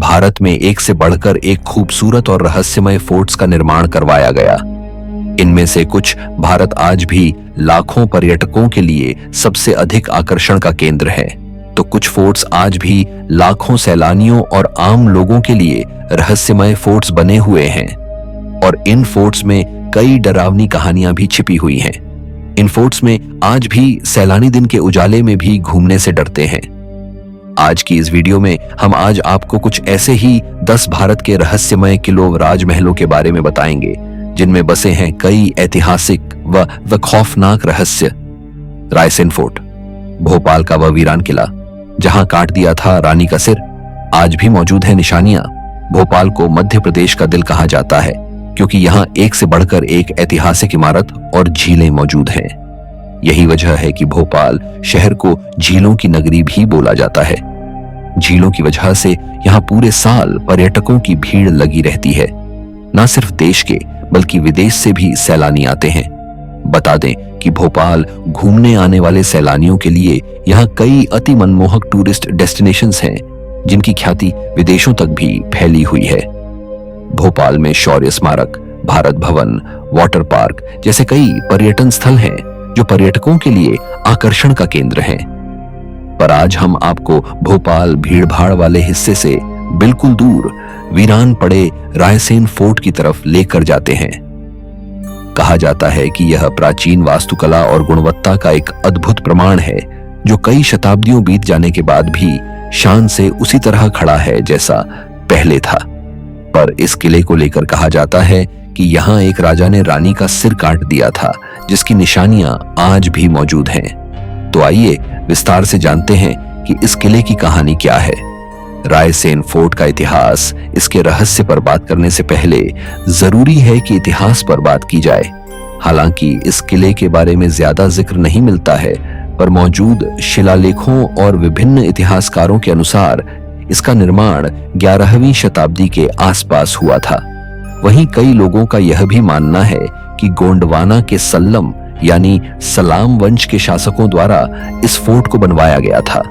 भारत में एक से बढ़कर एक खूबसूरत और रहस्यमय फोर्ट्स का निर्माण करवाया गया। इनमें से कुछ भारत आज भी लाखों पर्यटकों के लिए सबसे अधिक आकर्षण का केंद्र है, तो कुछ फोर्ट्स आज भी लाखों सैलानियों और आम लोगों के लिए रहस्यमय फोर्ट्स बने हुए हैं। और इन फोर्ट्स में कई डरावनी कहानियां भी छिपी हुई हैं। इन फोर्ट्स में आज भी सैलानी दिन के उजाले में भी घूमने से डरते हैं। आज की इस वीडियो में हम आज आपको कुछ ऐसे ही 10 भारत के रहस्यमय किलों राजमहलों के बारे में बताएंगे जिनमें बसे हैं कई ऐतिहासिक व खौफनाक रहस्य। रायसेन फोर्ट, भोपाल का वह वीरान किला जहां काट दिया था रानी का सिर, आज भी मौजूद है निशानियां। भोपाल को मध्य प्रदेश का दिल कहा जाता है क्योंकि यहाँ एक से बढ़कर एक ऐतिहासिक इमारत और झीलें मौजूद हैं। यही वजह है कि भोपाल शहर को झीलों की नगरी भी बोला जाता है। झीलों की वजह से यहाँ पूरे साल पर्यटकों की भीड़ लगी रहती है। न सिर्फ देश के बल्कि विदेश से भी सैलानी आते हैं। बता दें कि भोपाल घूमने आने वाले सैलानियों के लिए यहाँ कई अति मनमोहक टूरिस्ट डेस्टिनेशंस हैं जिनकी ख्याति विदेशों तक भी फैली हुई है। भोपाल में शौर्य स्मारक, भारत भवन, वाटर पार्क जैसे कई पर्यटन स्थल हैं जो पर्यटकों के लिए आकर्षण का केंद्र हैं। पर आज हम आपको भोपाल भीड़भाड़ वाले हिस्से से बिल्कुल दूर वीरान पड़े रायसेन फोर्ट की तरफ लेकर जाते हैं। कहा जाता है कि यह प्राचीन वास्तुकला और गुणवत्ता का एक अद्भुत प्रमाण है जो कई शताब्दियों बीत जाने के बाद भी शान से उसी तरह खड़ा है जैसा पहले था। पर इस किले को लेकर कहा जाता है कि यहाँ एक राजा ने रानी का सिर काट दिया था जिसकी निशानियां आज भी मौजूद हैं। तो आइए विस्तार से जानते हैं कि इस किले की कहानी क्या है। रायसेन फोर्ट का इतिहास, इसके रहस्य पर बात करने से पहले जरूरी है कि इतिहास पर बात की जाए। हालांकि इस किले के बारे में ज्यादा जिक्र नहीं मिलता है, पर मौजूद शिलालेखों और विभिन्न इतिहासकारों के अनुसार इसका निर्माण 11वीं शताब्दी के आसपास हुआ था। वहीं कई लोगों का यह भी मानना है कि गोंडवाना के सल्लम यानी सलाम वंश के शासकों द्वारा इस फोर्ट को बनवाया गया था।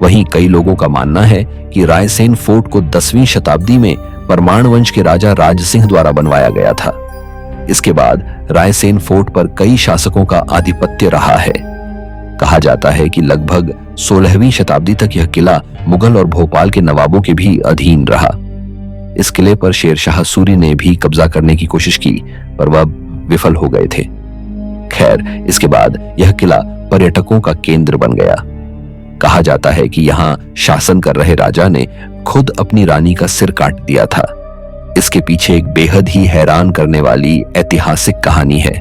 वहीं कई लोगों का मानना है कि रायसेन फोर्ट को 10वीं शताब्दी में परमाण वंश के राजा राज सिंह द्वारा बनवाया गया था। इसके बाद रायसेन फोर्ट पर कई शासकों का आधिपत्य रहा है। कहा जाता है कि लगभग 16वीं शताब्दी तक यह किला मुगल और भोपाल के नवाबों के भी अधीन रहा। इस किले पर शेरशाह सूरी ने भी कब्जा करने की कोशिश की, पर वह विफल हो गए थे। खैर, इसके बाद यह किला पर्यटकों का केंद्र बन गया। कहा जाता है कि यहाँ शासन कर रहे राजा ने खुद अपनी रानी का सिर काट दिया था। इसके पीछे एक बेहद ही हैरान करने वाली ऐतिहासिक कहानी है।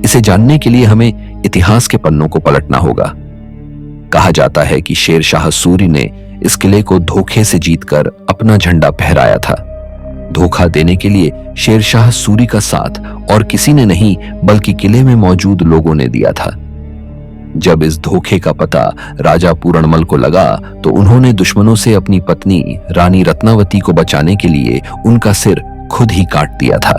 इसे जानने के लिए हमें इतिहास के पन्नों को पलटना होगा। कहा जाता है कि शेरशाह सूरी ने इस किले को धोखे से जीतकर अपना झंडा फहराया था। धोखा देने के लिए शेरशाह सूरी का साथ और किसी ने नहीं बल्कि किले में मौजूद लोगों ने दिया था। जब इस धोखे का पता राजा पूरणमल को लगा तो उन्होंने दुश्मनों से अपनी पत्नी रानी रत्नावती को बचाने के लिए उनका सिर खुद ही काट दिया था।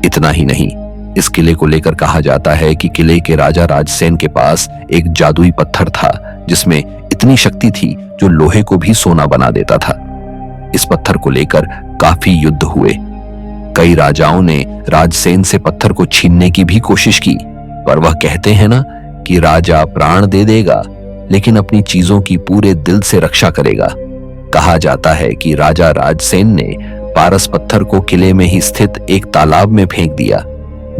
इतना ही नहीं, इस किले को लेकर कहा जाता है कि किले के राजा राजसेन के पास एक जादुई पत्थर था जिसमें इतनी शक्ति थी जो लोहे को भी सोना बना देता था। इस पत्थर को लेकर काफी युद्ध हुए। कई राजाओं ने राजसेन से पत्थर को छीनने की भी कोशिश की, पर वह कहते हैं ना कि राजा प्राण दे देगा लेकिन अपनी चीजों की पूरे दिल से रक्षा करेगा। कहा जाता है कि राजा राजसेन ने पारस पत्थर को किले में ही स्थित एक तालाब में फेंक दिया,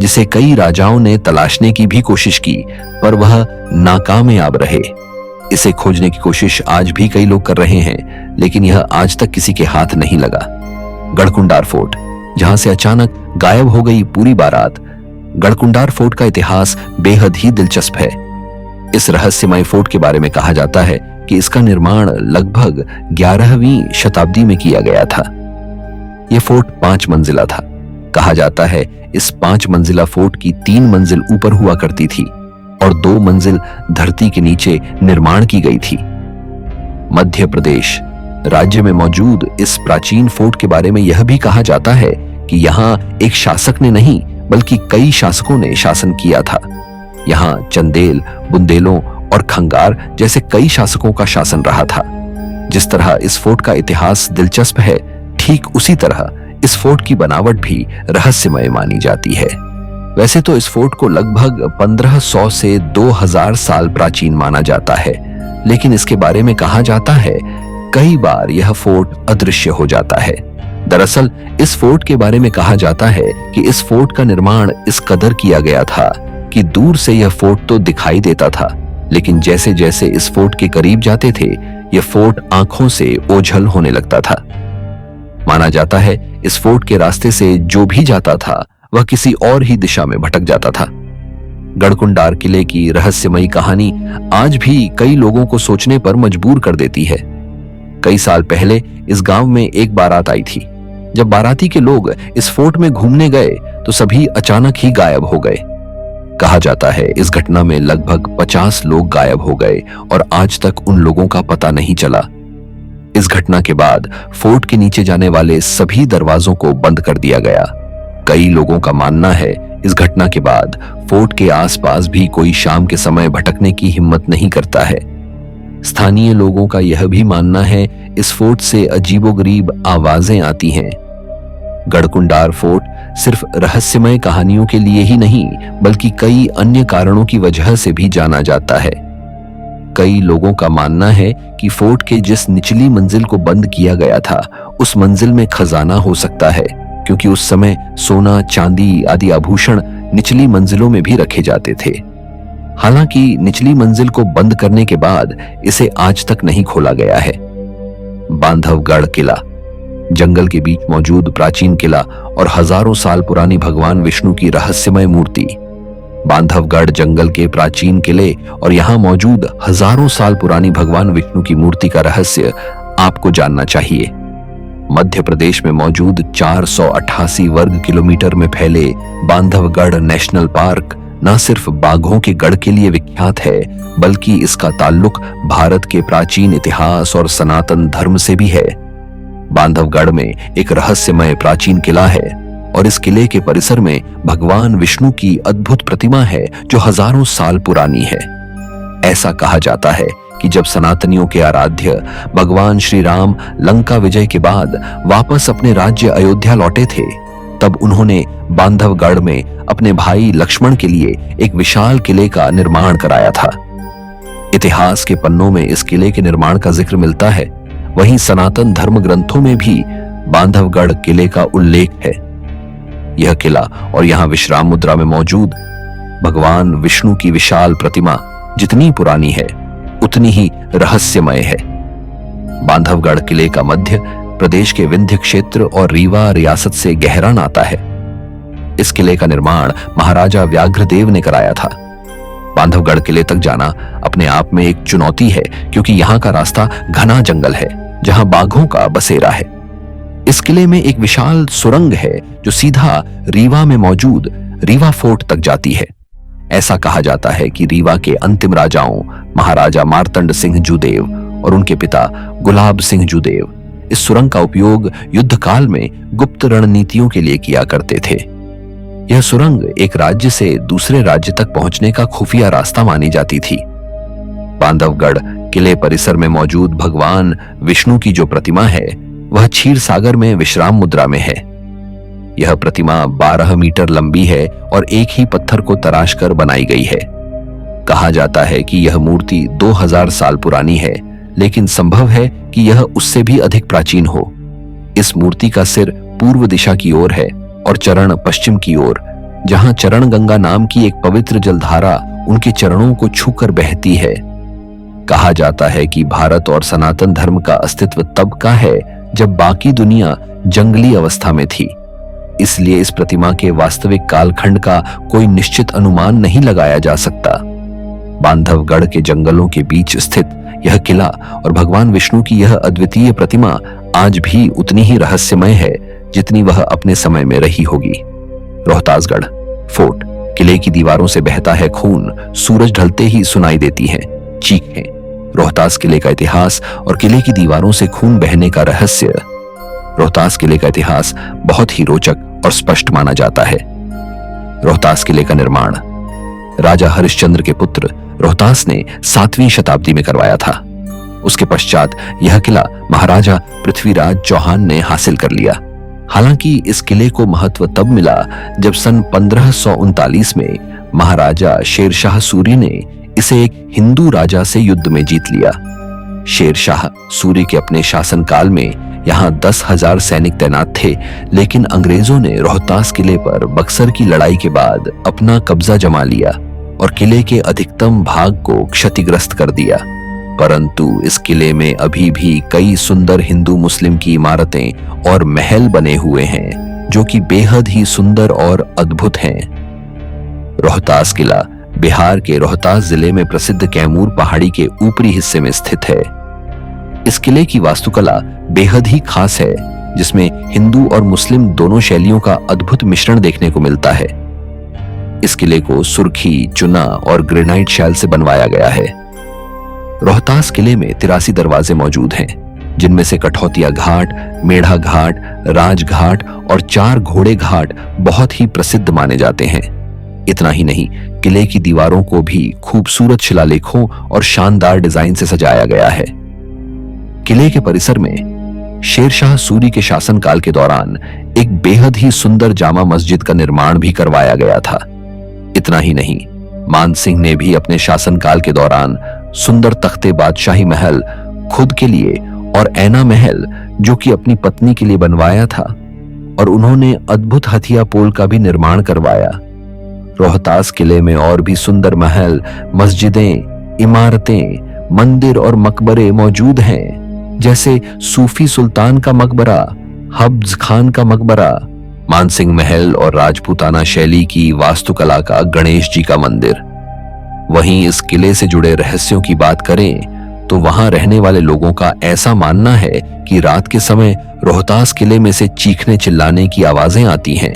जिसे कई राजाओं ने तलाशने की भी कोशिश की, पर वह नाकामयाब रहे। इसे खोजने की कोशिश आज भी कई लोग कर रहे हैं, लेकिन यह आज तक किसी के हाथ नहीं लगा। गढ़कुंडार फोर्ट, जहां से अचानक गायब हो गई पूरी बारात। गढ़कुंडार फोर्ट का इतिहास बेहद ही दिलचस्प है। इस रहस्यमय फोर्ट के बारे में कहा जाता है कि इसका निर्माण लगभग 11वीं शताब्दी में किया गया था। यह फोर्ट 5 मंजिला था। कहा जाता है इस 5 मंजिला फोर्ट की 3 मंजिल ऊपर हुआ करती थी और 2 मंजिल धरती के नीचे निर्माण की गई थी। मध्य प्रदेश राज्य में मौजूद इस प्राचीन फोर्ट के बारे में यह भी कहा जाता है कि यहाँ एक शासक ने नहीं बल्कि कई शासकों ने शासन किया था। यहाँ चंदेल, बुंदेलों और खंगार जैसे कई शासकों का शासन रहा था। जिस तरह इस फोर्ट का इतिहास दिलचस्प है, ठीक उसी तरह इस फोर्ट की बनावट भी रहस्यमय मानी जाती है। वैसे तो इस फोर्ट को लगभग 1500 से 2000 साल प्राचीन माना जाता है, लेकिन इसके बारे में कहा जाता है कई बार यह फोर्ट अदृश्य हो जाता है। दरअसल इस फोर्ट के बारे में कहा जाता है कि इस फोर्ट का निर्माण इस कदर किया गया था कि दूर से यह फोर्ट तो दिखाई देता था, लेकिन जैसे जैसे इस फोर्ट के करीब जाते थे, यह फोर्ट आंखों से ओझल होने लगता था। माना जाता है इस फोर्ट के रास्ते से जो भी जाता था वह किसी और ही दिशा में भटक जाता था। गढ़कुंडार किले की रहस्यमयी कहानी आज भी कई लोगों को सोचने पर मजबूर कर देती है। कई साल पहले इस गांव में एक बारात आई थी। जब बाराती के लोग इस फोर्ट में घूमने गए तो सभी अचानक ही गायब हो गए। कहा जाता है इस घटना में लगभग 50 लोग गायब हो गए और आज तक उन लोगों का पता नहीं चला। इस घटना के बाद फोर्ट के नीचे जाने वाले सभी दरवाजों को बंद कर दिया गया। कई लोगों का मानना है इस घटना के बाद फोर्ट के आसपास भी कोई शाम के समय भटकने की हिम्मत नहीं करता है। स्थानीय लोगों का यह भी मानना है इस फोर्ट से अजीबोगरीब आवाजें आती हैं। गढ़कुंडार फोर्ट सिर्फ रहस्यमय कहानियों के लिए ही नहीं, बल्कि कई अन्य कारणों की वजह से भी जाना जाता है। कई लोगों का मानना है कि फोर्ट के जिस निचली मंजिल को बंद किया गया था, उस मंजिल में खजाना हो सकता है, क्योंकि उस समय सोना, चांदी आदि आभूषण निचली मंजिलों में भी रखे जाते थे। हालांकि निचली मंजिल को बंद करने के बाद इसे आज तक नहीं खोला गया है। बांधवगढ़ किला, जंगल के बीच मौजूद प्राचीन किला और हजारों साल पुरानी भगवान विष्णु की रहस्यमय मूर्ति। बांधवगढ़ जंगल के प्राचीन किले और यहां मौजूद हजारों साल पुरानी भगवान विष्णु की मूर्ति का रहस्य आपको जानना चाहिए। मध्य प्रदेश में मौजूद 488 वर्ग किलोमीटर में फैले बांधवगढ़ नेशनल पार्क न सिर्फ बाघों के गढ़ के लिए विख्यात है, बल्कि इसका ताल्लुक भारत के प्राचीन इतिहास और सनातन धर्म से भी है। बांधवगढ़ में एक रहस्यमय प्राचीन किला है और इस किले के परिसर में भगवान विष्णु की अद्भुत प्रतिमा है जो हजारों साल पुरानी है। ऐसा कहा जाता है कि जब सनातनियों के आराध्य भगवान श्री राम लंका विजय के बाद वापस अपने राज्य अयोध्या लौटे थे, तब उन्होंने बांधवगढ़ में अपने भाई लक्ष्मण के लिए एक विशाल किले का निर्माण कराया था। इतिहास के पन्नों में इस किले के निर्माण का जिक्र मिलता है, वहीं सनातन धर्म ग्रंथों में भी बांधवगढ़ किले का उल्लेख है। यह किला और यहां विश्राम मुद्रा में मौजूद भगवान विष्णु की विशाल प्रतिमा जितनी पुरानी है, उतनी ही रहस्यमय है। बांधवगढ़ किले का मध्य प्रदेश के विंध्य क्षेत्र और रीवा रियासत से गहरा नाता है। इस किले का निर्माण महाराजा व्याघ्रदेव ने कराया था। बांधवगढ़ किले तक जाना अपने आप में एक चुनौती है, क्योंकि यहाँ का रास्ता घना जंगल है जहां बाघों का बसेरा है। इस किले में एक विशाल सुरंग है जो सीधा रीवा में मौजूद रीवा फोर्ट तक जाती है। ऐसा कहा जाता है कि रीवा के अंतिम राजाओं महाराजा मार्तंड सिंह जूदेव और उनके पिता गुलाब सिंह जूदेव इस सुरंग का उपयोग युद्ध काल में गुप्त रणनीतियों के लिए किया करते थे। यह सुरंग एक राज्य से दूसरे राज्य तक पहुंचने का खुफिया रास्ता मानी जाती थी। बांधवगढ़ किले परिसर में मौजूद भगवान विष्णु की जो प्रतिमा है, वह क्षीर सागर में विश्राम मुद्रा में है। यह प्रतिमा 12 मीटर लंबी है और एक ही पत्थर को तराश कर बनाई गई है। कहा जाता है कि यह मूर्ति 2000 साल पुरानी है, लेकिन संभव है कि यह उससे भी अधिक प्राचीन हो। इस मूर्ति का सिर पूर्व दिशा की ओर है और चरण पश्चिम की ओर, जहां चरण गंगा नाम की एक पवित्र जलधारा उनके चरणों को छूकर बहती है। कहा जाता है कि भारत और सनातन धर्म का अस्तित्व तब का है जब बाकी दुनिया जंगली अवस्था में थी। इसलिए इस प्रतिमा के वास्तविक कालखंड का कोई निश्चित अनुमान नहीं लगाया जा सकता। बांधवगढ़ के जंगलों के बीच स्थित यह किला और भगवान विष्णु की यह अद्वितीय प्रतिमा आज भी उतनी ही रहस्यमय है जितनी वह अपने समय में रही होगी। रोहतासगढ़ फोर्ट किले की दीवारों से बहता है खून, सूरज ढलते ही सुनाई देती हैं चीखें। रोहतास किले का इतिहास और किले की दीवारों से खून बहने का रहस्य। रोहतास किले का इतिहास बहुत ही रोचक और स्पष्ट माना जाता है। रोहतास किले का निर्माण राजा हरिश्चंद्र के पुत्र रोहतास ने 7वीं शताब्दी में करवाया था। उसके पश्चात यह किला महाराजा पृथ्वीराज चौहान ने हासिल कर लिया। हालांकि इस किले को महत्व तब मिला जब सन 1539 में महाराजा शेरशाह सूरी ने इसे एक हिंदू राजा से युद्ध में जीत लिया। शेरशाह सूरी के अपने शासनकाल में यहाँ 10,000 सैनिक तैनात थे, लेकिन अंग्रेजों ने रोहतास किले पर बक्सर की लड़ाई के बाद अपना कब्जा जमा लिया और किले के अधिकतम भाग को क्षतिग्रस्त कर दिया। परंतु इस किले में अभी भी कई सुंदर हिंदू मुस्लिम की इमारतें और महल बने हुए हैं जो कि बेहद ही सुंदर और अद्भुत हैं। रोहतास किला बिहार के रोहतास जिले में प्रसिद्ध कैमूर पहाड़ी के ऊपरी हिस्से में स्थित है। इस किले की वास्तुकला बेहद ही खास है, जिसमें हिंदू और मुस्लिम दोनों शैलियों का अद्भुत मिश्रण देखने को मिलता है। इस किले को सुर्खी, चुना और ग्रेनाइट शैल से बनवाया गया है। रोहतास किले में 83 दरवाजे मौजूद हैं, जिनमें से कठौतिया घाट, मेढ़ा घाट, राजघाट और 4 घोड़े घाट बहुत ही प्रसिद्ध माने जाते हैं। इतना ही नहीं, किले की दीवारों को भी खूबसूरत शिलालेखों और शानदार डिजाइन से सजाया गया है। किले के परिसर में शेरशाह सूरी के शासनकाल के दौरान एक बेहद ही सुंदर जामा मस्जिद का निर्माण भी करवाया गया था। इतना ही नहीं, मान सिंह ने भी अपने शासनकाल के दौरान सुंदर तख्ते बादशाही महल खुद के लिए और ऐना महल जो कि अपनी पत्नी के लिए बनवाया था, और उन्होंने अद्भुत हथिया पोल का भी निर्माण करवाया। रोहतास किले में और भी सुंदर महल, मस्जिदें, इमारतें, मंदिर और मकबरे मौजूद हैं, जैसे सूफी सुल्तान का मकबरा, हब्स खान का मकबरा, मानसिंह महल और राजपूताना शैली की वास्तुकला का गणेश जी का मंदिर। वहीं इस किले से जुड़े रहस्यों की बात करें तो वहां रहने वाले लोगों का ऐसा मानना है कि रात के समय रोहतास किले में से चीखने चिल्लाने की आवाजें आती हैं।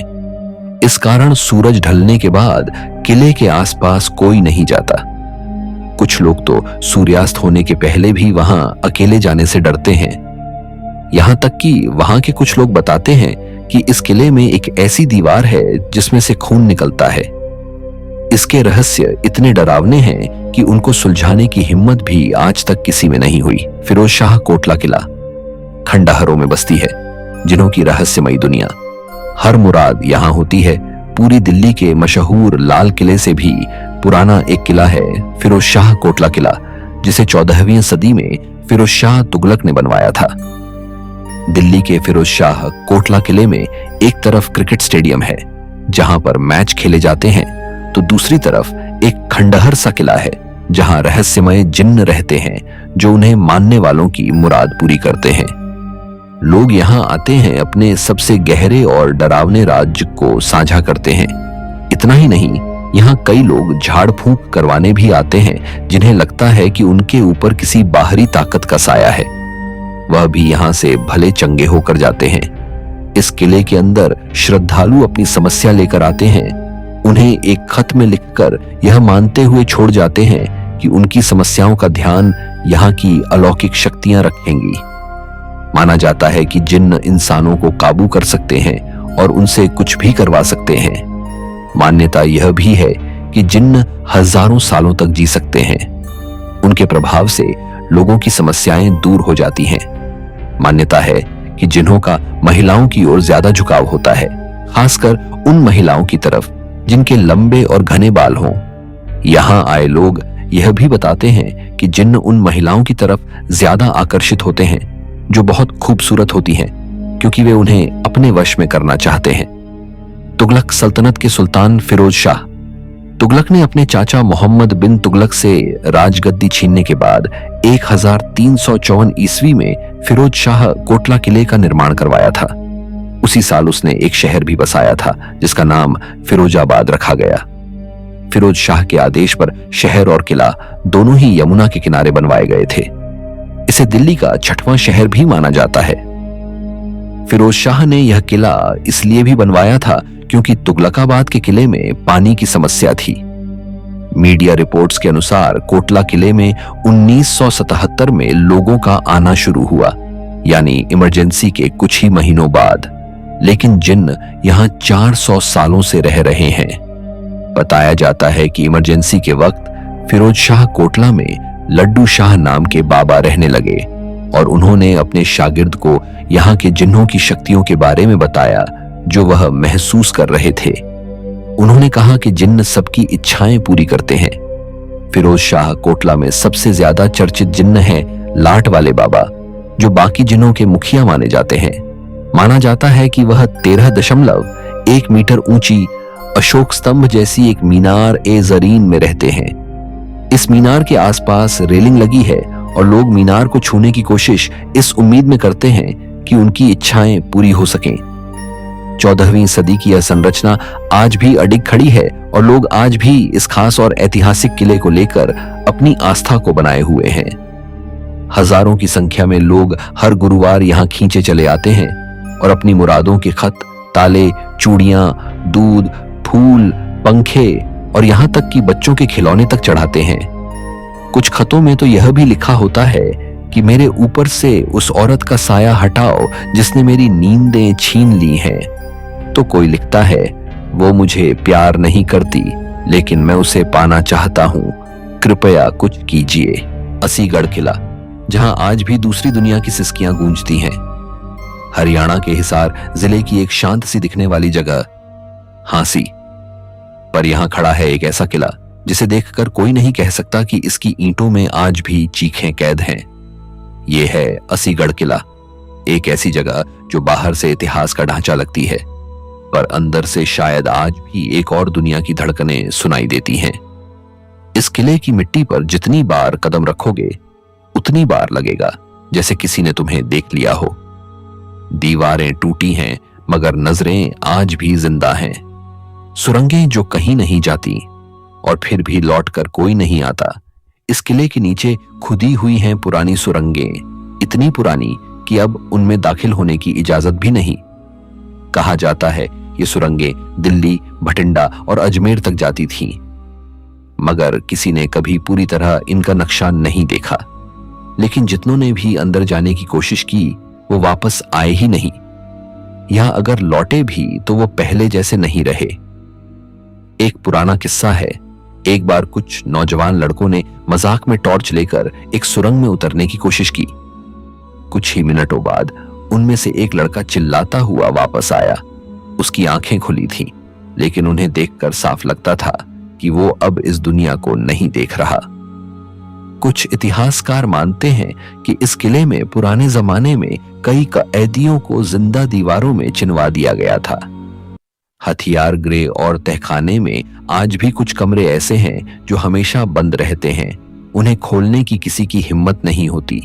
इस कारण सूरज ढलने के बाद किले के आसपास कोई नहीं जाता। कुछ लोग तो सूर्यास्त होने के पहले भी वहां अकेले जाने से डरते हैं। यहां तक कि वहां के कुछ लोग बताते हैं कि इस किले में एक ऐसी दीवार है जिसमें से खून निकलता है। इसके रहस्य इतने डरावने हैं कि उनको सुलझाने की हिम्मत भी आज तक किसी में नहीं हुई। फिरोज शाह कोटला किला खंडहरों में बसती है, जिन्हों की रहस्यमयी दुनिया हर मुराद यहाँ होती है। पूरी दिल्ली के मशहूर लाल किले से भी पुराना एक किला है फिरोज शाह कोटला किला, जिसे 14वीं सदी में फिरोज शाह तुगलक ने बनवाया था। दिल्ली के फिरोज शाह कोटला किले में एक तरफ क्रिकेट स्टेडियम है जहां पर मैच खेले जाते हैं, तो दूसरी तरफ एक खंडहर सा किला है जहां रहस्यमय जिन्न रहते हैं जो उन्हें मानने वालों की मुराद पूरी करते हैं। लोग यहाँ आते हैं अपने सबसे गहरे और डरावने राज को साझा करते हैं। इतना ही नहीं, यहाँ कई लोग झाड़ फूंक करवाने भी आते हैं, जिन्हें लगता है कि उनके ऊपर किसी बाहरी ताकत का साया है। वह भी यहाँ से भले चंगे होकर जाते हैं। इस किले के अंदर श्रद्धालु अपनी समस्या लेकर आते हैं, उन्हें एक खत में लिखकर यह मानते हुए छोड़ जाते हैं कि उनकी समस्याओं का ध्यान यहाँ की अलौकिक शक्तियां रखेंगी। माना जाता है कि जिन्न इंसानों को काबू कर सकते हैं और उनसे कुछ भी करवा सकते हैं। मान्यता यह भी है कि जिन्न हजारों सालों तक जी सकते हैं। उनके प्रभाव से लोगों की समस्याएं दूर हो जाती हैं। मान्यता है कि जिन्हों का महिलाओं की ओर ज्यादा झुकाव होता है, खासकर उन महिलाओं की तरफ जिनके लंबे और घने बाल हों। यहाँ आए लोग यह भी बताते हैं कि जिन्न उन महिलाओं की तरफ ज्यादा आकर्षित होते हैं जो बहुत खूबसूरत होती हैं, क्योंकि वे उन्हें अपने वश में करना चाहते हैं। तुगलक सल्तनत के सुल्तान फिरोज शाह तुगलक ने अपने चाचा मोहम्मद बिन तुगलक से राजगद्दी छीनने के बाद 1354 ईस्वी में फिरोज शाह कोटला किले का निर्माण करवाया था। उसी साल उसने एक शहर भी बसाया था जिसका नाम फिरोजाबाद रखा गया। फिरोज शाह के आदेश पर शहर और किला दोनों ही यमुना के किनारे बनवाए गए थे। इसे दिल्ली का 6वां शहर भी माना जाता है। फिरोज शाह ने यह किला इसलिए भी बनवाया था क्योंकि तुगलकाबाद के किले में पानी की समस्या थी। मीडिया रिपोर्ट्स के अनुसार कोटला किले में 1977 में लोगों का आना शुरू हुआ, यानी इमरजेंसी के कुछ ही महीनों बाद। लेकिन जिन्न यहाँ 400 सालों से रह रहे हैं। बताया जाता है कि इमरजेंसी के वक्त फिरोज शाह कोटला में लड्डू शाह नाम के बाबा रहने लगे और उन्होंने अपने शागिर्द को यहाँ के जिन्नों की शक्तियों के बारे में बताया जो वह महसूस कर रहे थे। उन्होंने कहा कि जिन्न सबकी इच्छाएं पूरी करते हैं। फिरोज शाह कोटला में सबसे ज्यादा चर्चित जिन्न है लाट वाले बाबा, जो बाकी जिन्नों के मुखिया माने जाते हैं। माना जाता है कि वह 13.1 मीटर ऊंची अशोक स्तंभ जैसी एक मीनार ए जरीन में रहते हैं। इस मीनार के आसपास रेलिंग लगी है और लोग मीनार को छूने की कोशिश इस उम्मीद में करते हैं कि उनकी इच्छाएं पूरी हो सकें। 14वीं सदी की यह संरचना आज भी अडिग खड़ी है और लोग आज भी इस खास और ऐतिहासिक किले को लेकर अपनी आस्था को बनाए हुए हैं। हजारों की संख्या में लोग हर गुरुवार यहाँ खींचे चले आते हैं और अपनी मुरादों के खत, ताले, चूड़ियां, दूध, फूल, पंखे और यहाँ तक कि बच्चों के खिलौने तक चढ़ाते हैं। कुछ खतों में तो यह भी लिखा होता है कि मेरे ऊपर से उस औरत का साया हटाओ जिसने मेरी नींदें छीन ली हैं। तो कोई लिखता है, वो मुझे प्यार नहीं करती लेकिन मैं उसे पाना चाहता हूं, कृपया कुछ कीजिए। असीगढ़ किला, जहां आज भी दूसरी दुनिया की सिसकियां गूंजती हैं। हरियाणा के हिसार जिले की एक शांत सी दिखने वाली जगह हांसी, पर यहां खड़ा है एक ऐसा किला जिसे देखकर कोई नहीं कह सकता कि इसकी ईंटों में आज भी चीखें कैद हैं। यह है असीगढ़ किला, एक ऐसी जगह जो बाहर से इतिहास का ढांचा लगती है पर अंदर से शायद आज भी एक और दुनिया की धड़कनें सुनाई देती हैं। इस किले की मिट्टी पर जितनी बार कदम रखोगे उतनी बार लगेगा जैसे किसी ने तुम्हें देख लिया हो। दीवारें टूटी हैं मगर नजरें आज भी जिंदा हैं। सुरंगें जो कहीं नहीं जाती और फिर भी लौटकर कोई नहीं आता। इस किले के नीचे खुदी हुई हैं पुरानी सुरंगें, इतनी पुरानी कि अब उनमें दाखिल होने की इजाजत भी नहीं। कहा जाता है ये सुरंगें दिल्ली, भटिंडा और अजमेर तक जाती थीं, मगर किसी ने कभी पूरी तरह इनका नक्शा नहीं देखा। लेकिन जितनों ने भी अंदर जाने की कोशिश की वो वापस आए ही नहीं, या अगर लौटे भी तो वो पहले जैसे नहीं रहे। एक पुराना किस्सा है, एक बार कुछ नौजवान लड़कों ने मजाक में टॉर्च लेकर एक सुरंग में उतरने की कोशिश की। कुछ ही मिनटों बाद उनमें से एक लड़का चिल्लाता हुआ वापस आया। उसकी आंखें खुली थीं, लेकिन उन्हें देखकर साफ लगता था कि वो अब इस दुनिया को नहीं देख रहा। कुछ इतिहासकार मानते हैं कि इस किले में पुराने जमाने में कई कैदियों को जिंदा दीवारों में चिनवा दिया गया था। हथियार गृह और तहखाने में आज भी कुछ कमरे ऐसे हैं जो हमेशा बंद रहते हैं, उन्हें खोलने की किसी की हिम्मत नहीं होती।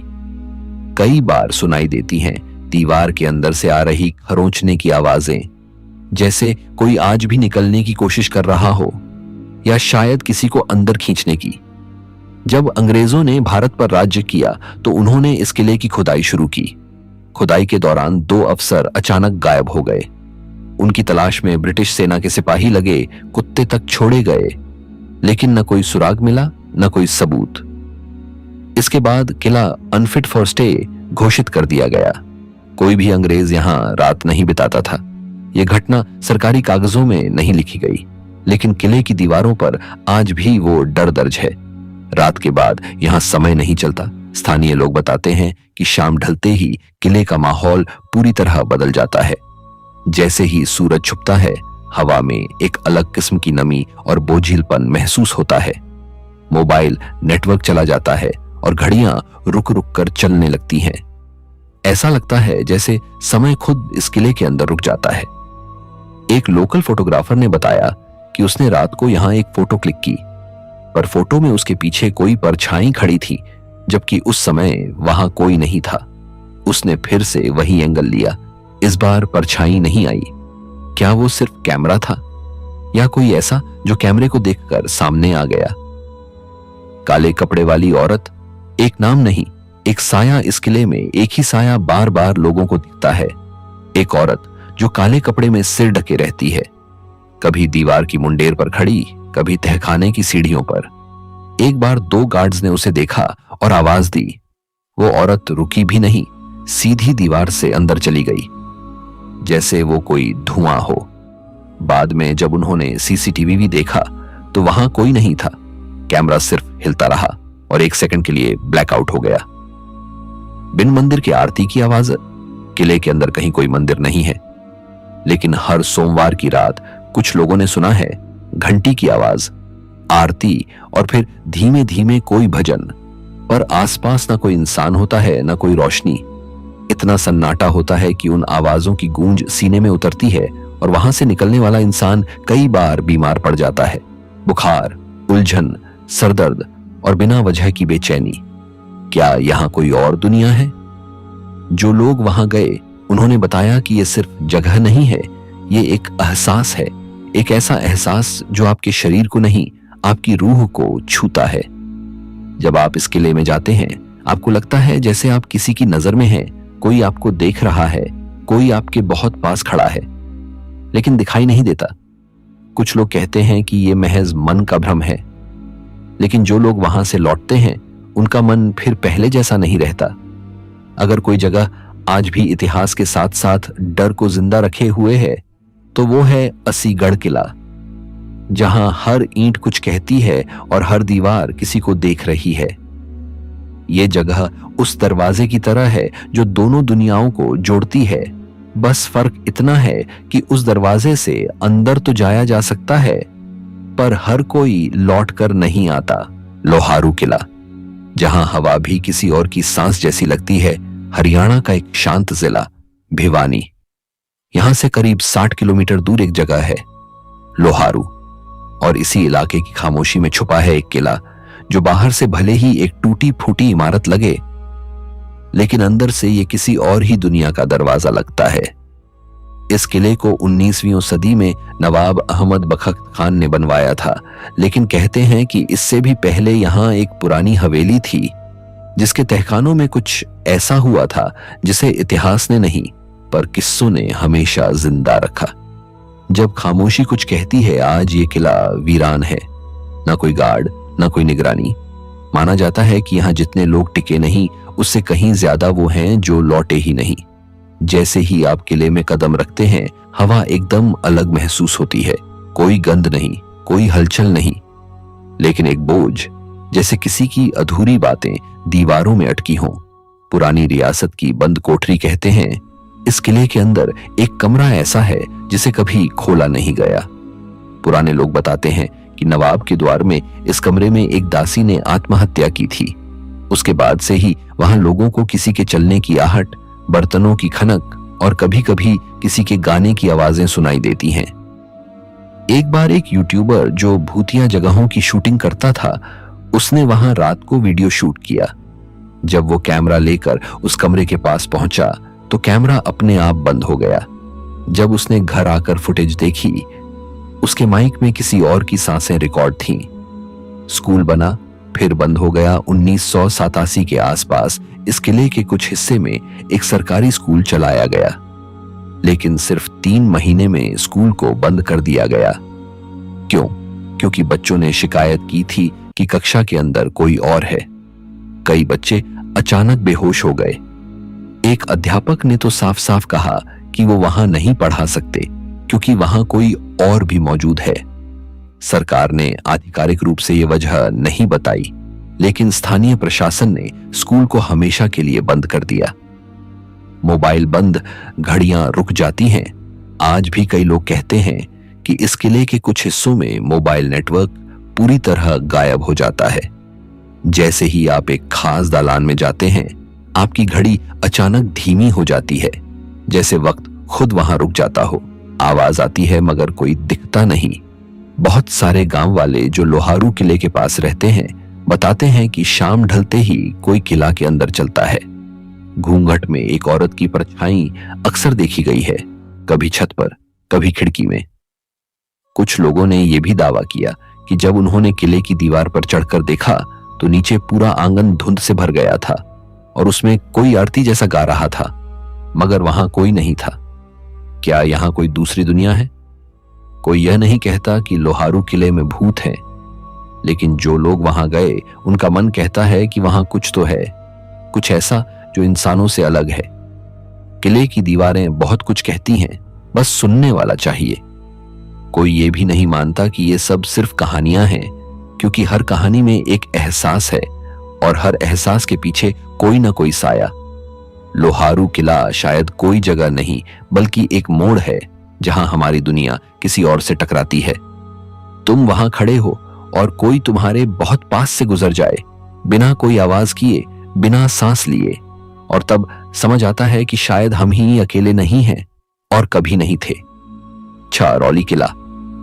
कई बार सुनाई देती हैं दीवार के अंदर से आ रही खरोंचने की आवाजें, जैसे कोई आज भी निकलने की कोशिश कर रहा हो या शायद किसी को अंदर खींचने की। जब अंग्रेजों ने भारत पर राज्य किया तो उन्होंने इस किले की खुदाई शुरू की। खुदाई के दौरान 2 अफसर अचानक गायब हो गए। उनकी तलाश में ब्रिटिश सेना के सिपाही लगे, कुत्ते तक छोड़े गए, लेकिन न कोई सुराग मिला न कोई सबूत। इसके बाद किला अनफिट फॉर स्टे घोषित कर दिया गया। कोई भी अंग्रेज यहां रात नहीं बिताता था। यह घटना सरकारी कागजों में नहीं लिखी गई, लेकिन किले की दीवारों पर आज भी वो डर दर्ज है। रात के बाद यहां समय नहीं चलता। स्थानीय लोग बताते हैं कि शाम ढलते ही किले का माहौल पूरी तरह बदल जाता है। जैसे ही सूरज छुपता है, हवा में एक अलग किस्म की नमी और बोझिलपन महसूस होता है। मोबाइल नेटवर्क चला जाता है और घड़ियां रुक रुक कर चलने लगती हैं। ऐसा लगता है जैसे समय खुद इस किले के अंदर रुक जाता है। एक लोकल फोटोग्राफर ने बताया कि उसने रात को यहां एक फोटो क्लिक की, पर फोटो में उसके पीछे कोई परछाई खड़ी थी, जबकि उस समय वहां कोई नहीं था। उसने फिर से वही एंगल लिया। इस बार परछाई नहीं आई। क्या वो सिर्फ कैमरा था या कोई ऐसा जो कैमरे को देखकर सामने आ गया? काले कपड़े वाली औरत, एक नाम नहीं, एक साया। इस किले में एक ही साया बार बार लोगों को दिखता है। एक औरत जो काले कपड़े में सिर ढके रहती है, कभी दीवार की मुंडेर पर खड़ी, कभी तहखाने की सीढ़ियों पर। एक बार 2 गार्ड्स ने उसे देखा और आवाज दी। वो औरत रुकी भी नहीं, सीधी दीवार से अंदर चली गई, जैसे वो कोई धुआं हो। बाद में जब उन्होंने सीसीटीवी भी देखा तो वहां कोई नहीं था। कैमरा सिर्फ हिलता रहा और 1 सेकंड के लिए ब्लैकआउट हो गया। बिन मंदिर की आरती की आवाज। किले के अंदर कहीं कोई मंदिर नहीं है, लेकिन हर सोमवार की रात कुछ लोगों ने सुना है घंटी की आवाज, आरती और फिर धीमे धीमे कोई भजन। पर आसपास ना कोई इंसान होता है, ना कोई रोशनी। इतना सन्नाटा होता है कि उन आवाजों की गूंज सीने में उतरती है और वहां से निकलने वाला इंसान कई बार बीमार पड़ जाता है। बुखार, उलझन, सरदर्द और बिना वजह की बेचैनी। क्या यहां कोई और दुनिया है? जो लोग वहां गए उन्होंने बताया कि यह सिर्फ जगह नहीं है, ये एक एहसास है। एक ऐसा एहसास जो आपके शरीर को नहीं, आपकी रूह को छूता है। जब आप इस किले में जाते हैं, आपको लगता है जैसे आप किसी की नजर में हैं, कोई आपको देख रहा है, कोई आपके बहुत पास खड़ा है, लेकिन दिखाई नहीं देता। कुछ लोग कहते हैं कि यह महज मन का भ्रम है, लेकिन जो लोग वहां से लौटते हैं उनका मन फिर पहले जैसा नहीं रहता। अगर कोई जगह आज भी इतिहास के साथ साथ डर को जिंदा रखे हुए है तो वो है असीगढ़ किला, जहां हर ईंट कुछ कहती है और हर दीवार किसी को देख रही है। ये जगह उस दरवाजे की तरह है जो दोनों दुनियाओं को जोड़ती है। बस फर्क इतना है कि उस दरवाजे से अंदर तो जाया जा सकता है, पर हर कोई लौट कर नहीं आता। लोहारू किला, जहां हवा भी किसी और की सांस जैसी लगती है। हरियाणा का एक शांत जिला भिवानी, यहां से करीब 60 किलोमीटर दूर एक जगह है लोहारू, और इसी इलाके की खामोशी में छुपा है एक किला जो बाहर से भले ही एक टूटी फूटी इमारत लगे, लेकिन अंदर से ये किसी और ही दुनिया का दरवाजा लगता है। इस किले को 19वीं सदी में नवाब अहमद बख्त खान ने बनवाया था, लेकिन कहते हैं कि इससे भी पहले यहां एक पुरानी हवेली थी, जिसके तहखानों में कुछ ऐसा हुआ था जिसे इतिहास ने नहीं पर किस्सों ने हमेशा जिंदा रखा। जब खामोशी कुछ कहती है, आज ये किला वीरान है, ना कोई गार्ड, ना कोई निगरानी। माना जाता है कि यहाँ जितने लोग टिके नहीं, उससे कहीं ज्यादा वो हैं जो लौटे ही नहीं। जैसे ही आप किले में कदम रखते हैं, हवा एकदम अलग महसूस होती है। कोई गंध नहीं, कोई हलचल नहीं, लेकिन एक बोझ, जैसे किसी की अधूरी बातें दीवारों में अटकी हों। पुरानी रियासत की बंद कोठरी कहते हैं। इस किले के अंदर एक कमरा ऐसा है जिसे कभी खोला नहीं गया। पुराने लोग बताते हैं कि नवाब के द्वार में इस कमरे में एक दासी ने आत्महत्या की थी। उसके बाद से ही वहां लोगों को किसी के चलने की आहट, बर्तनों की खनक और कभी कभी किसी के गाने की आवाजें सुनाई देती हैं। एक बार एक यूट्यूबर जो भूतिया जगहों की शूटिंग करता था, उसने वहां रात को वीडियो शूट किया। जब वो कैमरा लेकर उस कमरे के पास पहुंचा तो कैमरा अपने आप बंद हो गया। जब उसने घर आकर फुटेज देखी, उसके माइक में किसी और की सांसें रिकॉर्ड थीं। स्कूल बना, फिर बंद हो गया। 1987 के आसपास इस किले के कुछ हिस्से में एक सरकारी स्कूल चलाया गया, लेकिन सिर्फ 3 महीने में स्कूल को बंद कर दिया गया। क्यों? क्योंकि बच्चों ने शिकायत की थी कि कक्षा के अंदर कोई और है। कई बच्चे अचानक बेहोश हो गए। एक अध्यापक ने तो साफ साफ कहा कि वो वहां नहीं पढ़ा सकते क्योंकि वहां कोई और भी मौजूद है। सरकार ने आधिकारिक रूप से ये वजह नहीं बताई, लेकिन स्थानीय प्रशासन ने स्कूल को हमेशा के लिए बंद कर दिया। मोबाइल बंद, घड़ियां रुक जाती हैं। आज भी कई लोग कहते हैं कि इस किले के कुछ हिस्सों में मोबाइल नेटवर्क पूरी तरह गायब हो जाता है। जैसे ही आप एक खास दालान में जाते हैं, आपकी घड़ी अचानक धीमी हो जाती है, जैसे वक्त खुद वहां रुक जाता हो। आवाज आती है मगर कोई दिखता नहीं। बहुत सारे गांव वाले जो लोहारू किले के पास रहते हैं बताते हैं कि शाम ढलते ही कोई किला के अंदर चलता है। घूंघट में एक औरत की परछाई अक्सर देखी गई है, कभी छत पर, कभी खिड़की में। कुछ लोगों ने यह भी दावा किया कि जब उन्होंने किले की दीवार पर चढ़कर देखा तो नीचे पूरा आंगन धुंध से भर गया था और उसमें कोई आरती जैसा गा रहा था, मगर वहां कोई नहीं था। क्या यहां कोई दूसरी दुनिया है? कोई यह नहीं कहता कि लोहारू किले में भूत है, लेकिन जो लोग वहां गए उनका मन कहता है कि वहां कुछ तो है, कुछ ऐसा जो इंसानों से अलग है। किले की दीवारें बहुत कुछ कहती हैं, बस सुनने वाला चाहिए। कोई ये भी नहीं मानता कि ये सब सिर्फ कहानियां हैं, क्योंकि हर कहानी में एक एहसास है और हर एहसास के पीछे कोई ना कोई साया। लोहारू किला शायद कोई जगह नहीं बल्कि एक मोड़ है जहां हमारी दुनिया किसी और से टकराती है। तुम वहां खड़े हो और कोई तुम्हारे बहुत पास से गुजर जाए, बिना कोई आवाज किए, बिना सांस लिए, और तब समझ आता है कि शायद हम ही अकेले नहीं हैं और कभी नहीं थे। छछरौली किला,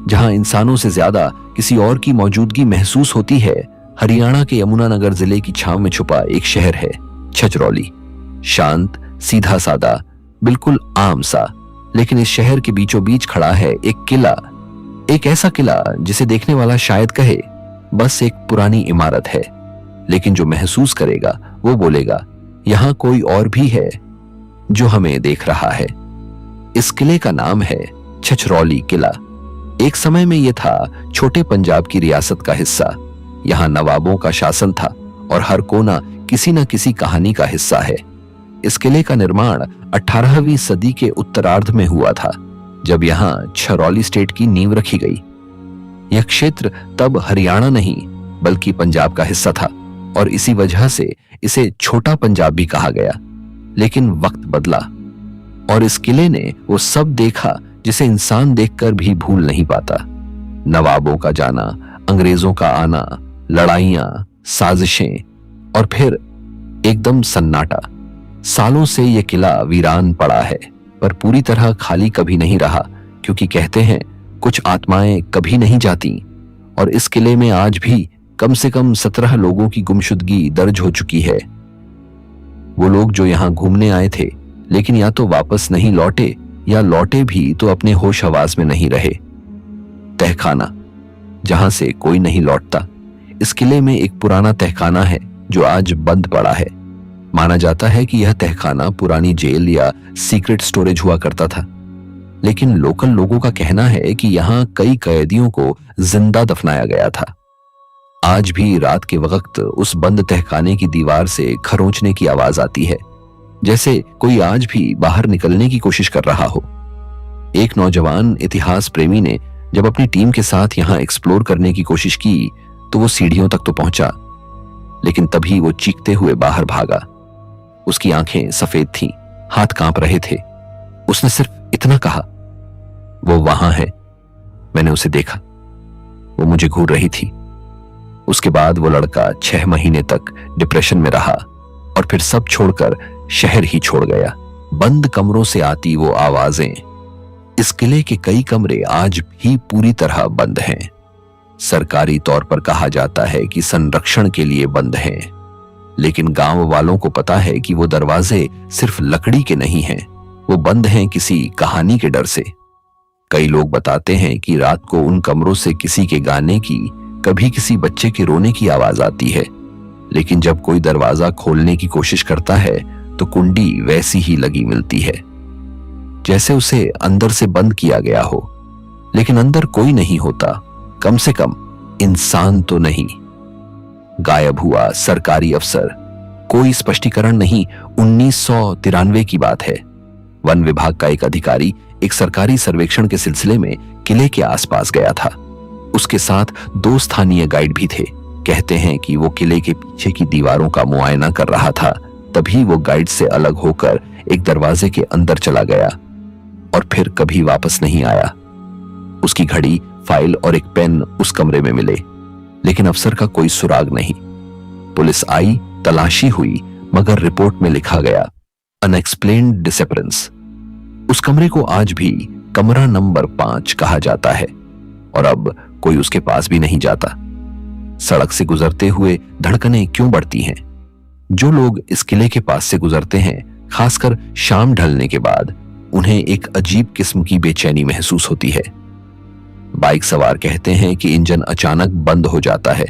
जहां इंसानों से ज्यादा किसी और की मौजूदगी महसूस होती है, हरियाणा के यमुनानगर जिले की छांव में छुपा एक शहर है छछरौली। शांत, सीधा सादा, बिल्कुल आम सा, लेकिन इस शहर के बीचों बीच खड़ा है एक किला। एक ऐसा किला जिसे देखने वाला शायद कहे बस एक पुरानी इमारत है, लेकिन जो महसूस करेगा वो बोलेगा यहां कोई और भी है जो हमें देख रहा है। इस किले का नाम है छछरौली किला। एक समय में यह था छोटे पंजाब की रियासत का हिस्सा। यहां नवाबों का शासन था और हर कोना किसी न किसी कहानी का हिस्सा है। इस किले का निर्माण 18वीं सदी के उत्तरार्ध में हुआ था, जब यहां छछरौली स्टेट की नींव रखी गई। यह क्षेत्र तब हरियाणा नहीं बल्कि पंजाब का हिस्सा था और इसी वजह से इसे छोटा पंजाब भी कहा गया। लेकिन वक्त बदला और इस किले ने वो सब देखा जिसे इंसान देखकर भी भूल नहीं पाता। नवाबों का जाना, अंग्रेजों का आना, लड़ाइयां, साजिशें और फिर एकदम सन्नाटा। सालों से यह किला वीरान पड़ा है, पर पूरी तरह खाली कभी नहीं रहा, क्योंकि कहते हैं कुछ आत्माएं कभी नहीं जाती। और इस किले में आज भी कम से कम 17 लोगों की गुमशुदगी दर्ज हो चुकी है। वो लोग जो यहां घूमने आए थे, लेकिन या तो वापस नहीं लौटे या लौटे भी तो अपने होश हवास में नहीं रहे। तहखाना, जहां से कोई नहीं लौटता। इस किले में एक पुराना तहखाना है जो आज बंद पड़ा है। माना जाता है कि यह तहखाना पुरानी जेल या सीक्रेट स्टोरेज हुआ करता था, लेकिन लोकल लोगों का कहना है कि यहां कई कैदियों को जिंदा दफनाया गया था। आज भी रात के वक्त उस बंद तहखाने की दीवार से खरोंचने की आवाज आती है, जैसे कोई आज भी बाहर निकलने की कोशिश कर रहा हो। एक नौजवान इतिहास प्रेमी ने जब अपनी टीम के साथ यहां एक्सप्लोर करने की कोशिश की तो वो सीढ़ियों तक तो पहुंचा, लेकिन तभी वो चीखते हुए बाहर भागा। उसकी आंखें सफेद थीं, हाथ कांप रहे थे। उसने सिर्फ इतना कहा, वो वहां है। मैंने उसे देखा, वो मुझे घूर रही थी। उसके बाद वो लड़का 6 महीने तक डिप्रेशन में रहा और फिर सब छोड़कर शहर ही छोड़ गया। बंद कमरों से आती वो आवाजें। इस किले के कई कमरे आज भी पूरी तरह बंद हैं। सरकारी तौर पर कहा जाता है कि संरक्षण के लिए बंद हैं, लेकिन गांव वालों को पता है कि वो दरवाजे सिर्फ लकड़ी के नहीं हैं, वो बंद हैं किसी कहानी के डर से। कई लोग बताते हैं कि रात को उन कमरों से किसी के गाने की, कभी किसी बच्चे के रोने की आवाज आती है, लेकिन जब कोई दरवाजा खोलने की कोशिश करता है तो कुंडी वैसी ही लगी मिलती है, जैसे उसे अंदर से बंद किया गया हो। लेकिन अंदर कोई नहीं होता, कम से कम इंसान तो नहीं। गायब हुआ सरकारी अफसर, कोई स्पष्टीकरण नहीं। 1993 की बात है। वन विभाग का एक अधिकारी एक सरकारी सर्वेक्षण के सिलसिले में किले के आसपास गया था। उसके साथ 2 स्थानीय गाइड भी थे। कहते हैं कि वो किले के पीछे की दीवारों का मुआयना कर रहा था, तभी वो गाइड से अलग होकर एक दरवाजे के अंदर चला गया और फिर कभी वापस नहीं आया। उसकी घड़ी, फाइल और एक पेन उस कमरे में मिले, लेकिन अफसर का कोई सुराग नहीं। पुलिस आई, तलाशी हुई, मगर रिपोर्ट में लिखा गया अनएक्सप्लेन्ड डिसअपरेंस। उस कमरे को आज भी कमरा नंबर 5 कहा जाता है और अब कोई उसके पास भी नहीं जाता। सड़क से गुजरते हुए धड़कनें क्यों बढ़ती हैं? जो लोग इस किले के पास से गुजरते हैं, खासकर शाम ढलने के बाद, उन्हें एक अजीब किस्म की बेचैनी महसूस होती है। बाइक सवार कहते हैं कि इंजन अचानक बंद हो जाता है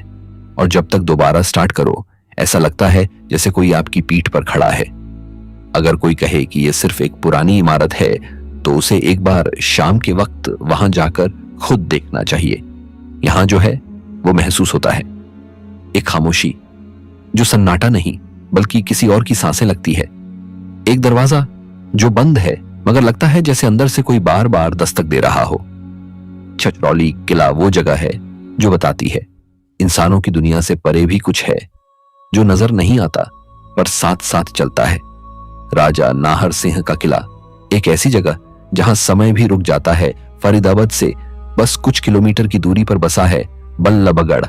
और जब तक दोबारा स्टार्ट करो ऐसा लगता है जैसे कोई आपकी पीठ पर खड़ा है। अगर कोई कहे कि यह सिर्फ एक पुरानी इमारत है तो उसे एक बार शाम के वक्त वहां जाकर खुद देखना चाहिए। यहां जो है वो महसूस होता है, एक खामोशी जो सन्नाटा नहीं बल्कि किसी और की सांसें लगती है। एक दरवाजा जो बंद है मगर लगता है जैसे अंदर से कोई बार बार दस्तक दे रहा हो। छछरौली किला वो जगह है जो बताती है इंसानों की दुनिया से परे भी कुछ है, जो नजर नहीं आता पर साथ साथ चलता है। राजा नाहर सिंह का किला एक ऐसी जगह जहां समय भी रुक जाता है। फरीदाबाद से बस कुछ किलोमीटर की दूरी पर बसा है बल्लभगढ़,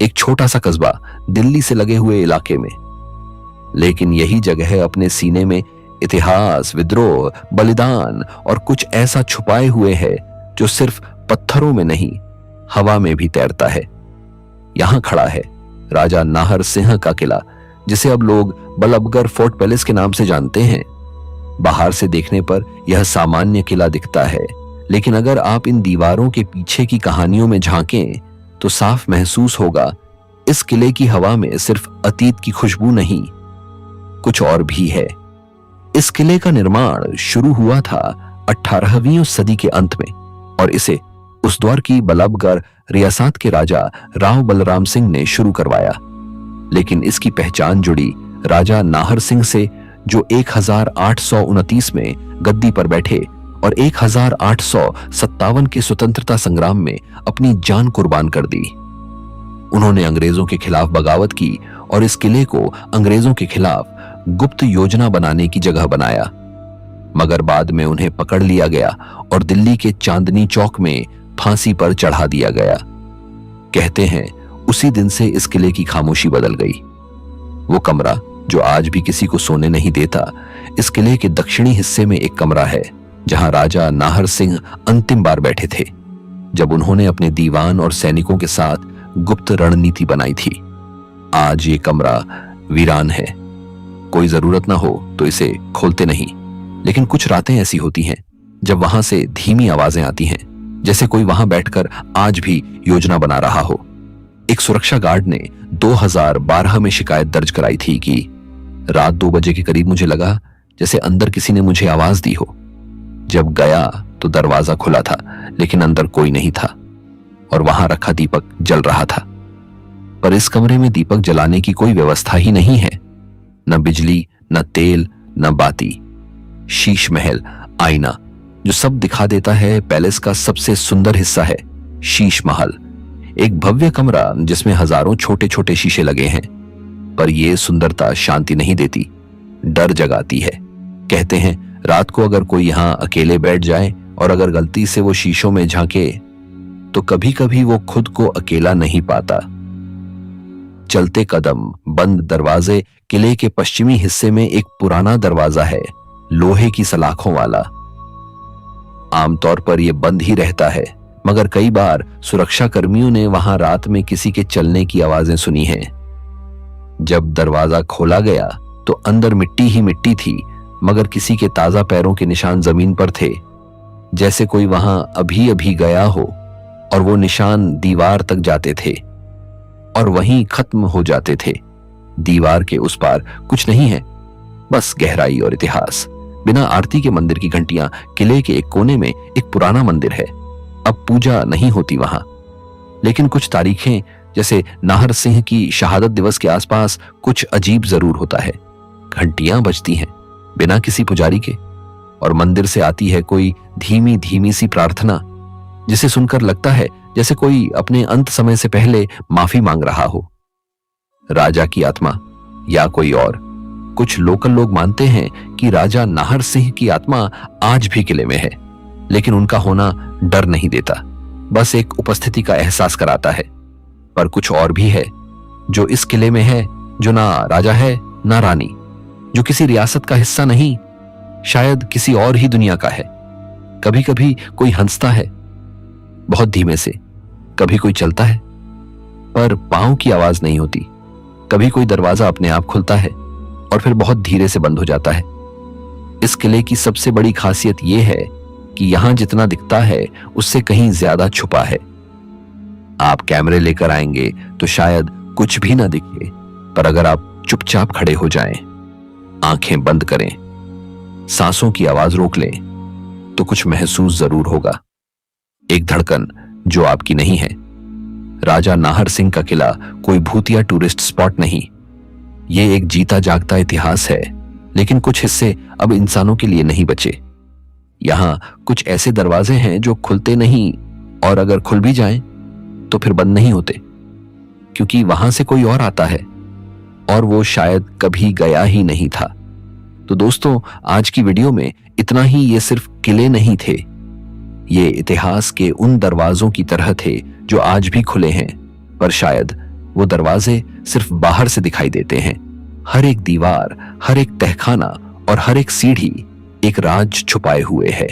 एक छोटा सा कस्बा दिल्ली से लगे हुए इलाके में। लेकिन यही जगह अपने सीने में इतिहास, विद्रोह, बलिदान और कुछ ऐसा छुपाए हुए है जो सिर्फ पत्थरों में नहीं, हवा में भी तैरता है। यहां खड़ा है राजा नाहर सिंह का किला, जिसे अब लोग बल्लभगढ़ फोर्ट पैलेस के नाम से जानते हैं। बाहर से देखने पर यह सामान्य किला दिखता है, लेकिन अगर आप इन दीवारों के पीछे की कहानियों में झांकें तो साफ महसूस होगा इस किले की हवा में सिर्फ अतीत की खुशबू नहीं, कुछ और भी है। इस किले का निर्माण शुरू हुआ था 18वीं सदी के अंत में और इसे उस दौर की बल्लभगढ़ रियासत के राजा राव बलराम सिंह ने शुरू करवाया। लेकिन इसकी पहचान जुड़ी राजा नाहर सिंह से, जो 1829 में गद्दी पर बैठे और 1857 के स्वतंत्रता संग्राम में अपनी जान कुर्बान कर दी। उन्होंने अंग्रेजों के खिलाफ बगावत की और इस किले को अंग्रेजों के खिलाफ गुप्त योजना बनाने की जगह बनाया। मगर बाद में उन्हें पकड़ लिया गया और दिल्ली के चांदनी चौक में फांसी पर चढ़ा दिया गया। कहते हैं उसी दिन से इस किले की खामोशी बदल गई। वो कमरा जो आज भी किसी को सोने नहीं देता, इस किले के दक्षिणी हिस्से में एक कमरा है जहां राजा नाहर सिंह अंतिम बार बैठे थे, जब उन्होंने अपने दीवान और सैनिकों के साथ गुप्त रणनीति बनाई थी। आज ये कमरा वीरान है। कोई जरूरत ना हो तो इसे खोलते नहीं, लेकिन कुछ रातें ऐसी होती हैं जब वहां से धीमी आवाजें आती हैं, जैसे कोई वहां बैठकर आज भी योजना बना रहा हो। एक सुरक्षा गार्ड ने 2012 में शिकायत दर्ज कराई थी कि रात 2 बजे के करीब मुझे लगा जैसे अंदर किसी ने मुझे आवाज दी हो। जब गया तो दरवाजा खुला था, लेकिन अंदर कोई नहीं था और वहां रखा दीपक जल रहा था। पर इस कमरे में दीपक जलाने की कोई व्यवस्था ही नहीं है, न बिजली, न तेल, न बाती। शीश महल, आईना जो सब दिखा देता है, पैलेस का सबसे सुंदर हिस्सा है शीश महल। एक भव्य कमरा जिसमें हजारों छोटे छोटे शीशे लगे हैं, पर यह सुंदरता शांति नहीं देती, डर जगाती है। कहते हैं रात को अगर कोई यहां अकेले बैठ जाए और अगर गलती से वो शीशों में झांके तो कभी कभी वो खुद को अकेला नहीं पाता। चलते कदम, बंद दरवाजे। किले के पश्चिमी हिस्से में एक पुराना दरवाजा है, लोहे की सलाखों वाला। आमतौर पर यह बंद ही रहता है, मगर कई बार सुरक्षा कर्मियों ने वहां रात में किसी के चलने की आवाजें सुनी हैं। जब दरवाजा खोला गया तो अंदर मिट्टी ही मिट्टी थी, मगर किसी के ताजा पैरों के निशान जमीन पर थे, जैसे कोई वहां अभी अभी गया हो और वो निशान दीवार तक जाते थे और वहीं खत्म हो जाते थे। दीवार के उस पार कुछ नहीं है, बस गहराई और इतिहास। बिना आरती के मंदिर की घंटियां। किले के एक कोने में एक पुराना मंदिर है, अब पूजा नहीं होती वहां, लेकिन कुछ तारीखें जैसे नाहर सिंह की शहादत दिवस के आसपास कुछ अजीब जरूर होता है। घंटियां बजती हैं बिना किसी पुजारी के और मंदिर से आती है कोई धीमी धीमी सी प्रार्थना, जिसे सुनकर लगता है जैसे कोई अपने अंत समय से पहले माफी मांग रहा हो। राजा की आत्मा या कोई और। कुछ लोकल लोग मानते हैं कि राजा नाहर सिंह की आत्मा आज भी किले में है, लेकिन उनका होना डर नहीं देता, बस एक उपस्थिति का एहसास कराता है। पर कुछ और भी है जो इस किले में है, जो ना राजा है ना रानी, जो किसी रियासत का हिस्सा नहीं, शायद किसी और ही दुनिया का है। कभी कभी कोई हंसता है बहुत धीमे से, कभी कोई चलता है पर पांव की आवाज नहीं होती, कभी कोई दरवाजा अपने आप खुलता है और फिर बहुत धीरे से बंद हो जाता है। इस किले की सबसे बड़ी खासियत यह है कि यहां जितना दिखता है उससे कहीं ज्यादा छुपा है। आप कैमरे लेकर आएंगे तो शायद कुछ भी ना दिखे, पर अगर आप चुपचाप खड़े हो जाएं, आंखें बंद करें, सांसों की आवाज रोक लें, तो कुछ महसूस जरूर होगा। एक धड़कन जो आपकी नहीं है। राजा नाहर सिंह का किला कोई भूतिया टूरिस्ट स्पॉट नहीं, ये एक जीता जागता इतिहास है। लेकिन कुछ हिस्से अब इंसानों के लिए नहीं बचे। यहां कुछ ऐसे दरवाजे हैं जो खुलते नहीं, और अगर खुल भी जाएं तो फिर बंद नहीं होते, क्योंकि वहां से कोई और आता है। और वो शायद कभी गया ही नहीं था। तो दोस्तों, आज की वीडियो में इतना ही। ये सिर्फ किले नहीं थे, ये इतिहास के उन दरवाजों की तरह थे जो आज भी खुले हैं, पर शायद वो दरवाजे सिर्फ बाहर से दिखाई देते हैं। हर एक दीवार, हर एक तहखाना और हर एक सीढ़ी एक राज छुपाए हुए है,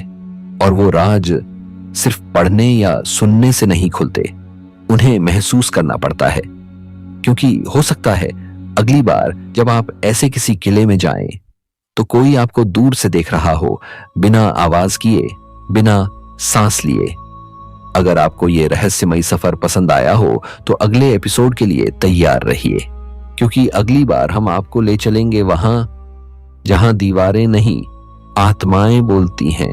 और वो राज सिर्फ पढ़ने या सुनने से नहीं खुलते, उन्हें महसूस करना पड़ता है। क्योंकि हो सकता है अगली बार जब आप ऐसे किसी किले में जाएं तो कोई आपको दूर से देख रहा हो, बिना आवाज किए, बिना सांस लिए। अगर आपको ये रहस्यमयी सफर पसंद आया हो तो अगले एपिसोड के लिए तैयार रहिए, क्योंकि अगली बार हम आपको ले चलेंगे वहां जहां दीवारें नहीं, आत्माएं बोलती हैं।